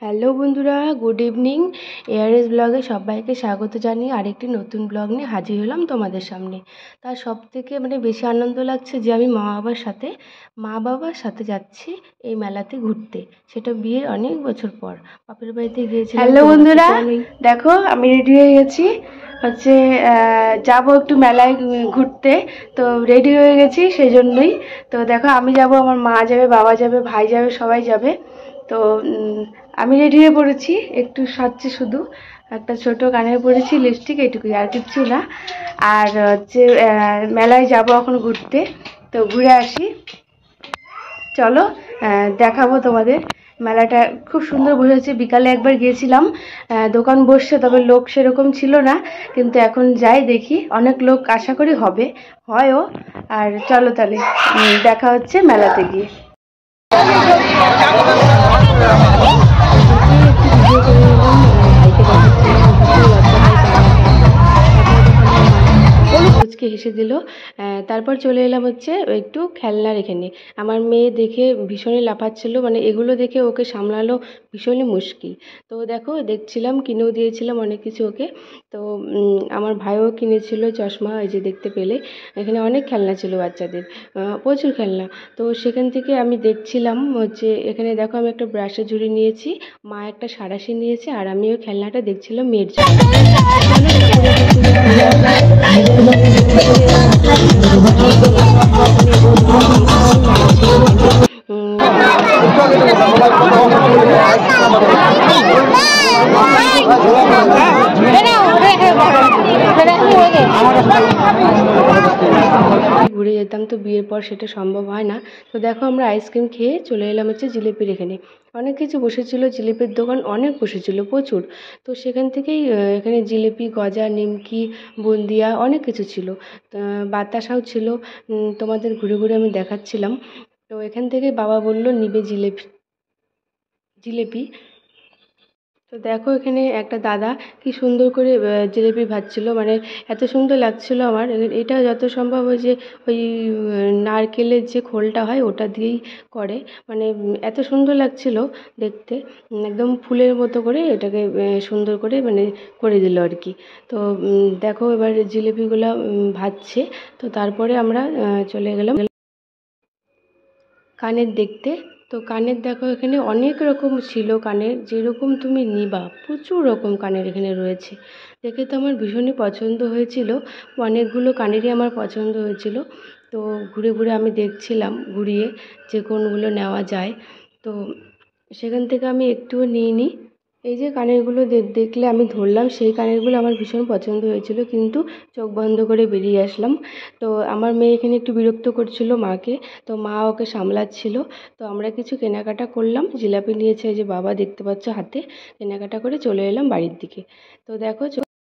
Hello বন্ধুরা, good evening. ARS ব্লগে সবাইকে স্বাগত জানিয়ে আরেকটি নতুন ব্লগ নিয়ে হাজির হলাম তোমাদের সামনে। তার সবথেকে বেশি আনন্দ লাগছে যে আমি মা বাবার সাথে যাচ্ছি এই মেলাতে ঘুরতে, সেটা বিয়ের অনেক বছর পর বাপের বাড়িতে গিয়েছিলাম। হ্যালো বন্ধুরা, দেখো আমি রেডি হয়ে গেছি, যাবো একটু মেলায় ঘুরতে। তো রেডি হয়ে গেছি সেই জন্যই। তো দেখো আমি যাব, আমার মা যাবে, বাবা যাবে, ভাই যাবে, সবাই যাবে। তো আমি রেডি হয়ে পড়েছি, একটু সাজছি, শুধু একটা ছোট কানের পরেছি, লিপস্টিক, এইটুকুই, আর কিচ্ছু না। আর হচ্ছে মেলায় যাব এখন ঘুরতে, তো ঘুরে আসি। চলো দেখাবো তোমাদের। মেলাটা খুব সুন্দর বসেছে। বিকালে একবার গিয়েছিলাম, দোকান বসছে, তবে লোক সেরকম ছিল না। কিন্তু এখন যাই দেখি অনেক লোক, আশা করি হয়ও। আর চলো তাহলে দেখা হচ্ছে মেলাতে গিয়ে। হেসে দিল। তারপর চলে এলাম হচ্ছে একটু খেলনার এখানে। আমার মেয়ে দেখে ভীষণই লাফাচ্ছিল, এগুলো দেখে ওকে সামলানো ভীষণই মুশকিল। তো দেখো দেখছিলাম, কিনেও দিয়েছিলাম অনেক কিছু ওকে। তো আমার ভাইও কিনেছিল চশমা, এই যে দেখতে পেলে। এখানে অনেক খেলনা ছিল বাচ্চাদের, প্রচুর খেলনা। তো সেখান থেকে আমি দেখছিলাম হচ্ছে, এখানে দেখো আমি একটা ব্রাশের ঝুড়ি নিয়েছি, মা একটা সাঁড়াশি নিয়েছে, আর আমি ওই খেলনাটা দেখছিলাম মেয়ের জন্য। ঘুরে যেতাম, তো বিয়ের পর সেটা সম্ভব হয় না। তো দেখো আমরা আইসক্রিম খেয়ে চলে এলাম হচ্ছে জিলিপির এখানে। অনেক কিছু বসেছিল, জিলিপির দোকান অনেক বসেছিল, প্রচুর। তো সেখান থেকেই এখানে জিলিপি, গজা, নিমকি, বুন্দিয়া অনেক কিছু ছিল, বাতাসাও ছিল। তোমাদের ঘুরে ঘুরে আমি দেখাচ্ছিলাম। তো এখান থেকে বাবা বলল নিবে জিলিপি। তো দেখো এখানে একটা দাদা কি সুন্দর করে জিলিপি ভাজছিল, এত সুন্দর লাগছিল আমার। এটা যত সম্ভব ওই যে ওই নারকেলের যে খোলটা হয় ওটা দিয়েই করে, এত সুন্দর লাগছিল দেখতে। একদম ফুলের মতো করে এটাকে সুন্দর করে করে দিল আর কি। তো দেখো এবার জিলিপিগুলো ভাজছে। তো তারপরে আমরা চলে গেলাম কানের দেখতে। তো কানের দেখো এখানে অনেক রকম ছিল কানের, যেরকম তুমি নিবা প্রচুর রকম কানের এখানে রয়েছে। দেখে তো আমার ভীষণই পছন্দ হয়েছিল, অনেকগুলো কানেরই আমার পছন্দ হয়েছিল। তো ঘুরে ঘুরে আমি দেখছিলাম, ঘুরিয়ে, যে কোনগুলো নেওয়া যায়। তো সেখান থেকে আমি একটুও নিইনি। এই যে কানেরগুলো দেখলে আমি ধরলাম, সেই কানেরগুলো আমার ভীষণ পছন্দ হয়েছিল, কিন্তু চোখ বন্ধ করে বেরিয়ে আসলাম। তো আমার মেয়ে এখানে একটু বিরক্ত করছিল মাকে, তো মা ওকে সামলাচ্ছিল। তো আমরা কিছু কেনাকাটা করলাম, জিলাপি নিয়েছে, এই যে বাবা দেখতে পাচ্ছ হাতে। কেনাকাটা করে চলে এলাম বাড়ির দিকে। তো দেখো